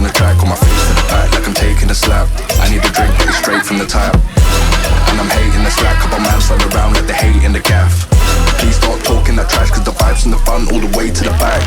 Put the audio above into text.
on the track, on my face to the back like I'm taking a slap. I need a drink, but it's straight from the tap. And I'm hating the slack, couple man slide around like they hate in the gaff. Please stop talking that trash, cause the vibes in the front all the way to the back.